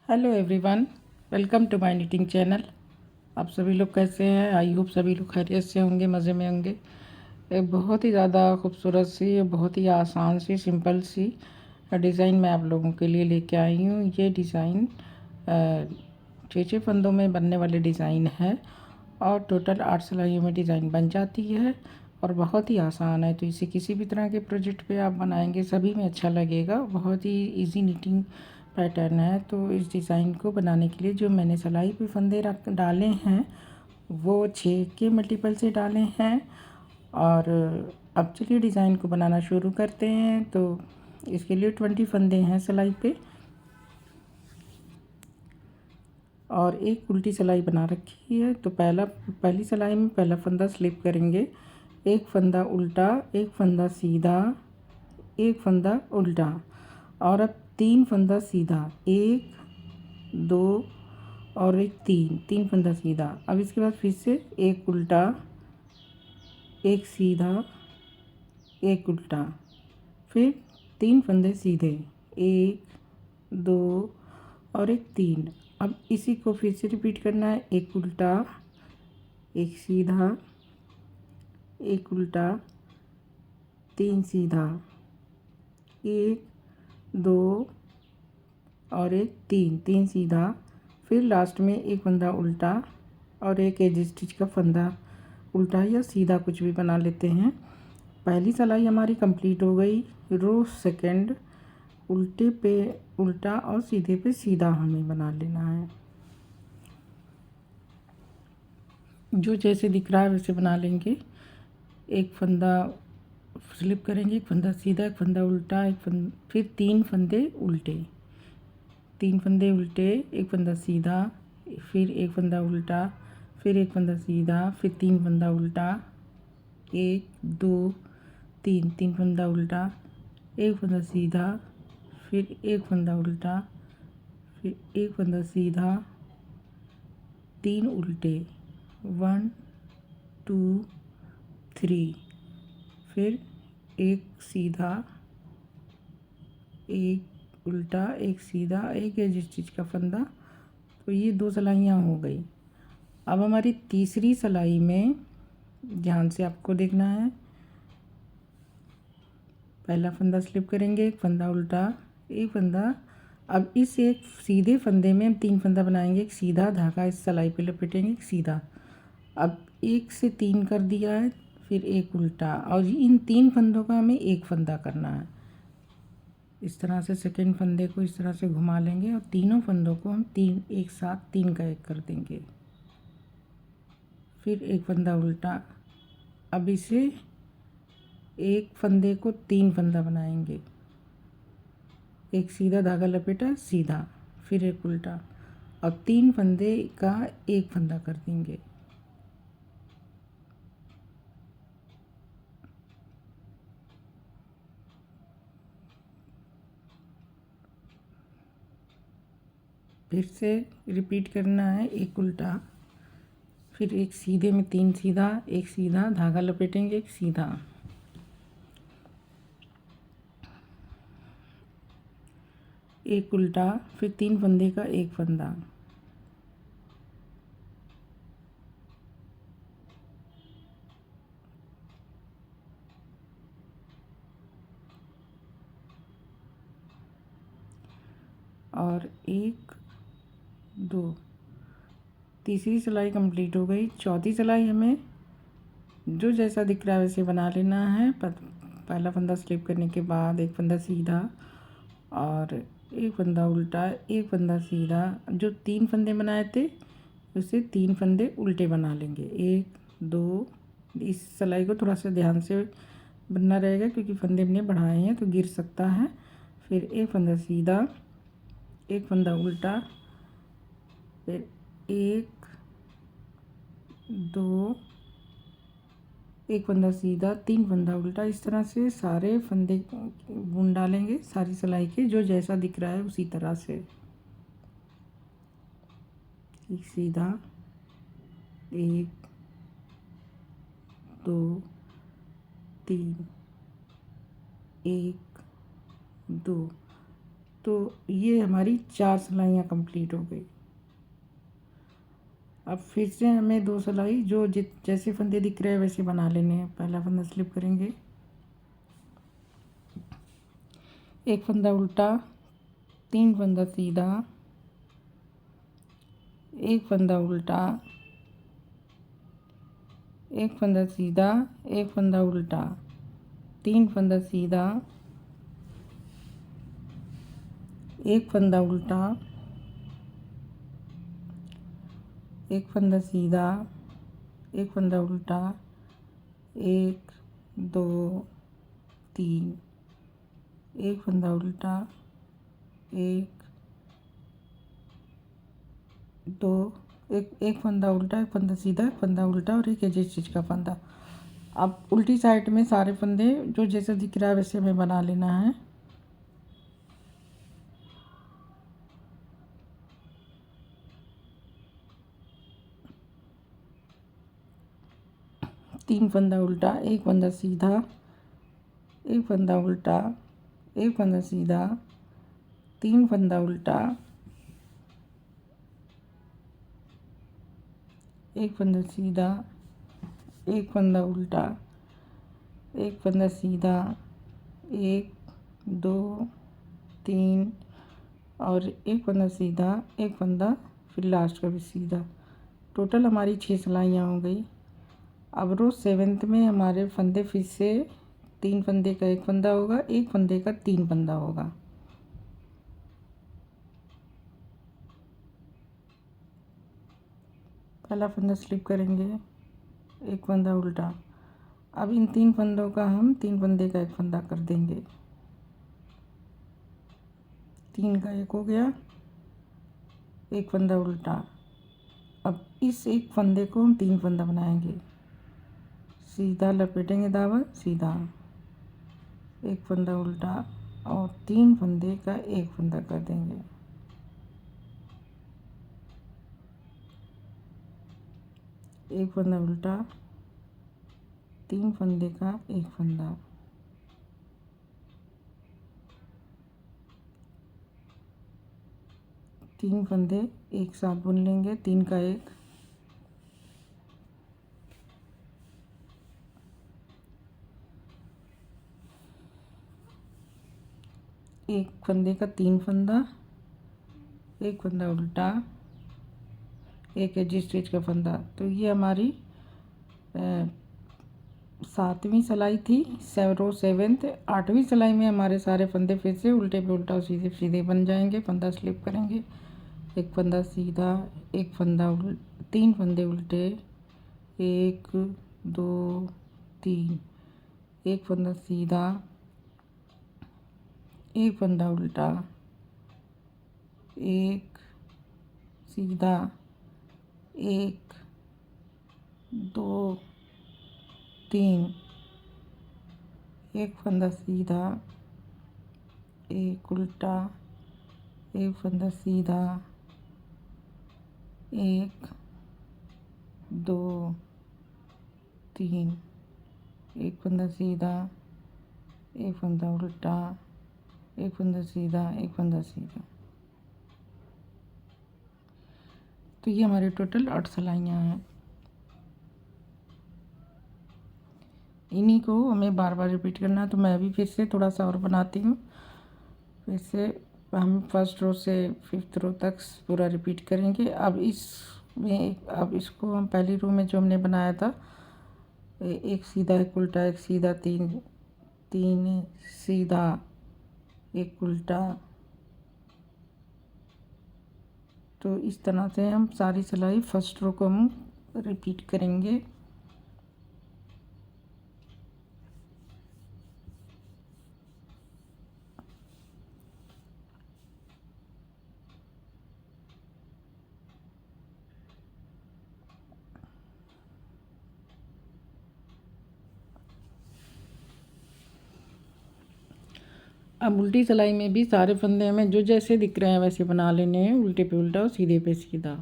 Hello everyone, welcome to my knitting channel. आप सभी लोग कैसे हैं? आई होप सभी लोग खैरियत से होंगे, मज़े में होंगे। एक बहुत ही ज़्यादा खूबसूरत सी, बहुत ही आसान सी, सिंपल सी डिज़ाइन मैं आप लोगों के लिए लेके आई हूँ। ये डिज़ाइन 6 फंदों में बनने वाले डिज़ाइन है और टोटल 8 सिलाइयों में डिज़ाइन बन जाती है और बहुत ही आसान है। तो इसे किसी भी तरह के प्रोजेक्ट पे आप बनाएंगे सभी में अच्छा लगेगा। बहुत ही इजी निटिंग पैटर्न है। तो इस डिज़ाइन को बनाने के लिए जो मैंने सिलाई पे फंदे रख डाले हैं वो 6 के मल्टीपल से डाले हैं। और अब चलिए डिज़ाइन को बनाना शुरू करते हैं। तो इसके लिए 20 फंदे हैं सिलाई पे और एक उल्टी सिलाई बना रखी है। तो पहली सिलाई में पहला फंदा स्लिप करेंगे, एक फंदा उल्टा, एक फंदा सीधा, एक फंदा उल्टा और अब 3 फंदा सीधा, 1 2 और एक 3 फंदा सीधा। अब इसके बाद फिर से एक उल्टा, एक सीधा, एक उल्टा, फिर 3 फंदे सीधे, 1 2 और एक 3। अब इसी को फिर से रिपीट करना है। एक उल्टा, एक सीधा, एक उल्टा, 3 सीधा, 1 2 और एक 3 सीधा, फिर लास्ट में एक फंदा उल्टा और एक एज स्टिच का फंदा उल्टा या सीधा कुछ भी बना लेते हैं। पहली सिलाई हमारी कंप्लीट हो गई। रो सेकंड उल्टे पे उल्टा और सीधे पे सीधा हमें बना लेना है। जो जैसे दिख रहा है वैसे बना लेंगे। एक फंदा स्लिप करेंगे, एक फंदा सीधा, एक फंदा उल्टा, फिर 3 फंदे उल्टे, 3 फंदे उल्टे, एक फंदा सीधा, फिर एक फंदा उल्टा, फिर एक फंदा सीधा, फिर 3 फंदा उल्टा, 1 2 3 फंदा उल्टा, एक फंदा सीधा, फिर एक फंदा उल्टा, फिर एक फंदा सीधा, 3 उल्टे, 1 2 3, फिर एक सीधा, एक उल्टा, एक सीधा, एक एज स्टिच का फंदा। तो ये 2 सिलाइयाँ हो गई। अब हमारी तीसरी सिलाई में ध्यान से आपको देखना है। पहला फंदा स्लिप करेंगे, एक फंदा उल्टा, एक फंदा। अब इस एक सीधे फंदे में हम 3 फंदा बनाएंगे। एक सीधा धागा इस सिलाई पे लपेटेंगे, एक सीधा। अब 1 से 3 कर दिया है, फिर एक उल्टा और इन 3 फंदों का हमें एक फंदा करना है। इस तरह से सेकेंड फंदे को इस तरह से घुमा लेंगे और तीनों फंदों को हम एक साथ 3 का 1 कर देंगे। फिर एक फंदा उल्टा। अब इसे एक फंदे को 3 फंदा बनाएंगे। एक सीधा धागा लपेटा, सीधा, फिर एक उल्टा और 3 फंदे का एक फंदा कर देंगे। फिर से रिपीट करना है। एक उल्टा, फिर एक सीधे में 3 सीधा, एक सीधा धागा लपेटेंगे, एक सीधा, एक उल्टा, फिर 3 फंदे का एक फंदा, और 1 2। तीसरी सिलाई कंप्लीट हो गई। चौथी सिलाई हमें जो जैसा दिख रहा है वैसे बना लेना है। पहला फंदा स्लिप करने के बाद एक फंदा सीधा और एक फंदा उल्टा, एक फंदा सीधा। जो 3 फंदे बनाए थे उसे 3 फंदे उल्टे बना लेंगे। 1 2। इस सिलाई को थोड़ा सा ध्यान से बनना रहेगा क्योंकि फंदे हमने बढ़ाए हैं तो गिर सकता है। फिर एक फंदा सीधा, एक फंदा उल्टा, फिर 1 2, एक फंदा सीधा, 3 फंदा उल्टा। इस तरह से सारे फंदे बुन डालेंगे सारी सिलाई के। जो जैसा दिख रहा है उसी तरह से। एक सीधा, 1 2 3, 1 2, तो ये हमारी 4 सिलाइयाँ कंप्लीट हो गई। अब फिर से हमें 2 सिलाई जो जैसे फंदे दिख रहे हैं वैसे बना लेने हैं। पहला फंदा स्लिप करेंगे, एक फंदा उल्टा, 3 फंदा सीधा, एक फंदा उल्टा, एक फंदा सीधा, एक फंदा उल्टा, 3 फंदा सीधा, एक फंदा उल्टा, एक फंदा सीधा, एक फंदा उल्टा, 1 2 3, एक फंदा उल्टा, 1 2, एक फंदा उल्टा, एक फंदा सीधा, एक फंदा उल्टा और एक एजी स्टिच का फंदा। अब उल्टी साइड में सारे फंदे जो जैसे दिख रहा है वैसे हमें बना लेना है। तीन फंदा उल्टा, एक फंदा सीधा, एक फंदा उल्टा, एक फंदा सीधा, 3 फंदा उल्टा, एक फंदा सीधा, एक फंदा उल्टा, एक फंदा सीधा, 1 2 3 और एक फंदा सीधा, एक फंदा फिर लास्ट का भी सीधा। टोटल हमारी 6 सिलाइयाँ हो गई। अब रो 7th में हमारे फंदे फिर से 3 फंदे का 1 फंदा होगा, 1 फंदे का 3 फंदा होगा। पहला फंदा स्लिप करेंगे, एक फंदा उल्टा। अब इन 3 फंदों का हम 3 फंदे का 1 फंदा कर देंगे। 3 का 1 हो गया, एक फंदा उल्टा। अब इस एक फंदे को हम 3 फंदा बनाएंगे, सीधा लपेटेंगे दावा, सीधा एक फंदा उल्टा और 3 फंदे का 1 फंदा कर देंगे। एक फंदा उल्टा, 3 फंदे का 1 फंदा, तीन फंदे एक साथ बुन लेंगे, 3 का 1, एक फंदे का 3 फंदा, एक फंदा उल्टा, एक एजी स्टिच का फंदा। तो ये हमारी 7वीं सिलाई थी। रो 7th 8वीं सिलाई में हमारे सारे फंदे फिर से उल्टे पे उल्टा सीधे सीधे बन जाएंगे। फंदा स्लिप करेंगे, एक फंदा सीधा, एक फंदा 3 फंदे उल्टे, 1 2 3, एक फंदा सीधा, एक फंदा उल्टा, एक सीधा, 1 2 3, एक फंदा सीधा, एक उल्टा, एक फंदा सीधा, 1 2 3, एक फंदा सीधा, एक फंदा उल्टा, एक फंदा सीधा, एक फंदा सीधा। तो ये हमारे टोटल 8 सिलाइयाँ हैं। इन्हीं को हमें बार बार रिपीट करना है। तो मैं भी फिर से थोड़ा सा और बनाती हूँ। फिर से हम फर्स्ट रो से 5th रो तक पूरा रिपीट करेंगे। अब इसको हम पहली रो में जो हमने बनाया था, एक सीधा, एक उल्टा, एक सीधा, 3 सीधा, एक उल्टा। तो इस तरह से हम सारी सिलाई फर्स्ट रो को हम रिपीट करेंगे। अब उल्टी सिलाई में भी सारे फंदे हमें जो जैसे दिख रहे हैं वैसे बना लेने हैं, उल्टे पे उल्टा और सीधे पे सीधा।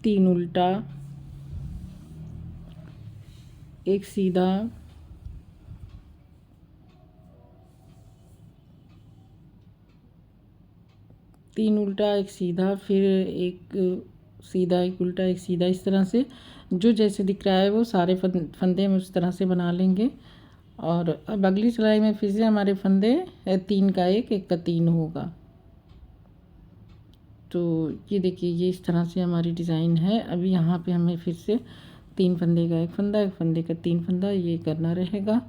3 उल्टा, एक सीधा, तीन उल्टा एक सीधा, फिर एक सीधा एक उल्टा एक सीधा, इस तरह से जो जैसे दिख रहा है वो सारे फंदे हम उस तरह से बना लेंगे। और अब अगली सिलाई में फिर से हमारे फंदे 3 का एक का 3 होगा। तो ये देखिए, ये इस तरह से हमारी डिज़ाइन है। अभी यहाँ पे हमें फिर से 3 फंदे का एक फंदा, एक फंदे का 3 फंदा ये करना रहेगा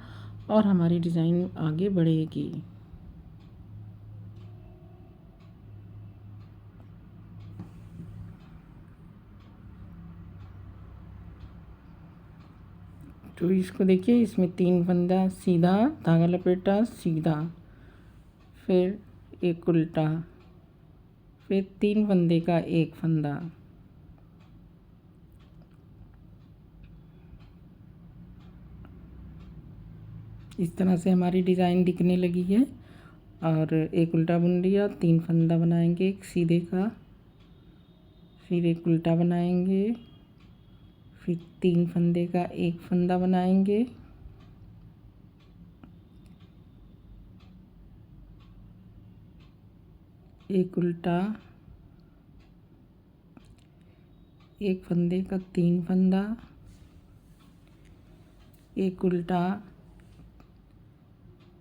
और हमारी डिज़ाइन आगे बढ़ेगी। तो इसको देखिए, इसमें 3 फंदा, सीधा धागा लपेटा, सीधा, फिर एक उल्टा, फिर 3 फंदे का एक फंदा। इस तरह से हमारी डिज़ाइन दिखने लगी है। और एक उल्टा बुन लिया, 3 फंदा बनाएंगे एक सीधे का, फिर एक उल्टा बनाएंगे, फिर 3 फंदे का एक फंदा बनाएंगे, एक उल्टा, एक फंदे का 3 फंदा, एक उल्टा,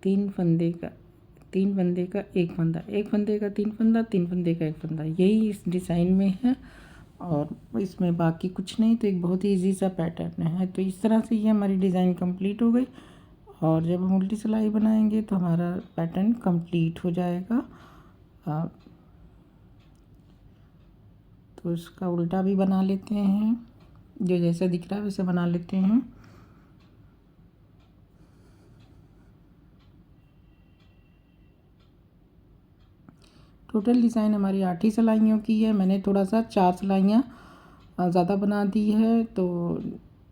3 फंदे का एक फंदा, एक फंदे का 3 फंदा, 3 फंदे का एक फंदा, यही इस डिज़ाइन में है और इसमें बाकी कुछ नहीं। तो एक बहुत ही ईजी सा पैटर्न है। तो इस तरह से ये हमारी डिज़ाइन कंप्लीट हो गई। और जब हम उल्टी सिलाई बनाएंगे तो हमारा पैटर्न कंप्लीट हो जाएगा। तो इसका उल्टा भी बना लेते हैं, जो जैसा दिख रहा है वैसे बना लेते हैं। टोटल डिज़ाइन हमारी 8 ही सिलाइयों की है। मैंने थोड़ा सा 4 सिलाइयाँ ज़्यादा बना दी है, तो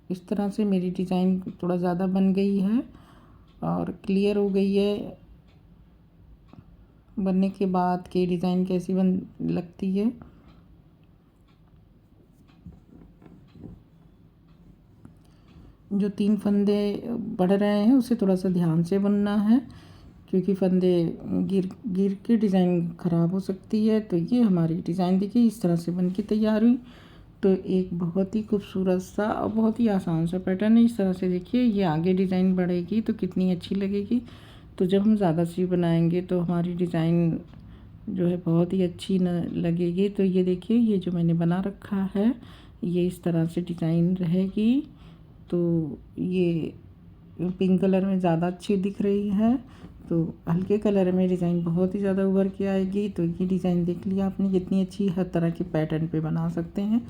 इस तरह से मेरी डिज़ाइन थोड़ा ज़्यादा बन गई है और क्लियर हो गई है बनने के बाद कि डिज़ाइन कैसी बन लगती है। जो 3 फंदे बढ़ रहे हैं उसे थोड़ा सा ध्यान से बुनना है, क्योंकि फंदे गिर के डिज़ाइन ख़राब हो सकती है। तो ये हमारी डिज़ाइन देखिए इस तरह से बन के तैयार हुई। तो एक बहुत ही खूबसूरत सा और बहुत ही आसान सा पैटर्न है। इस तरह से देखिए, ये आगे डिज़ाइन बढ़ेगी तो कितनी अच्छी लगेगी। तो जब हम ज़्यादा सी बनाएंगे तो हमारी डिज़ाइन जो है बहुत ही अच्छी न लगेगी। तो ये देखिए, ये जो मैंने बना रखा है ये इस तरह से डिज़ाइन रहेगी। तो ये पिंक कलर में ज़्यादा अच्छी दिख रही है, तो हल्के कलर में डिज़ाइन बहुत ही ज़्यादा उभर के आएगी। तो ये डिज़ाइन देख लिया आपने कितनी अच्छी, हर तरह के पैटर्न पे बना सकते हैं।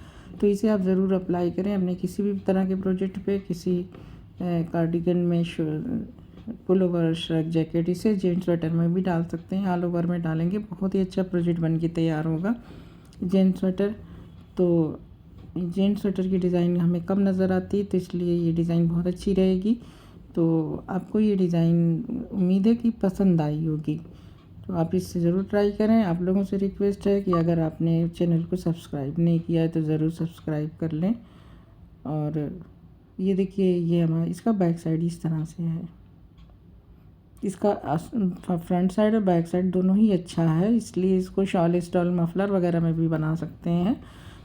तो इसे आप ज़रूर अप्लाई करें अपने किसी भी तरह के प्रोजेक्ट पे, किसी कार्डिगन में, पुलोवर, श्रग जैकेट, इसे जेंट्स स्वेटर में भी डाल सकते हैं। ऑल ओवर में डालेंगे बहुत ही अच्छा प्रोजेक्ट बन के तैयार होगा जेंट्स स्वेटर। तो जेंट्स स्वेटर की डिज़ाइन हमें कम नज़र आती है, तो इसलिए ये डिज़ाइन बहुत अच्छी रहेगी। तो आपको ये डिज़ाइन उम्मीद है कि पसंद आई होगी। तो आप इससे ज़रूर ट्राई करें। आप लोगों से रिक्वेस्ट है कि अगर आपने चैनल को सब्सक्राइब नहीं किया है तो ज़रूर सब्सक्राइब कर लें। और ये देखिए, ये हमारा इसका बैक साइड इस तरह से है। इसका फ्रंट साइड और बैक साइड दोनों ही अच्छा है, इसलिए इसको शॉल स्टॉल मफलर वगैरह में भी बना सकते हैं।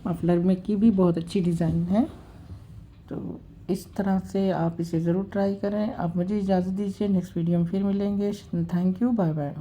मफलर में की भी बहुत अच्छी डिज़ाइन है। तो इस तरह से आप इसे ज़रूर ट्राई करें। आप मुझे इजाज़त दीजिए, नेक्स्ट वीडियो में फिर मिलेंगे। Thank you, bye bye.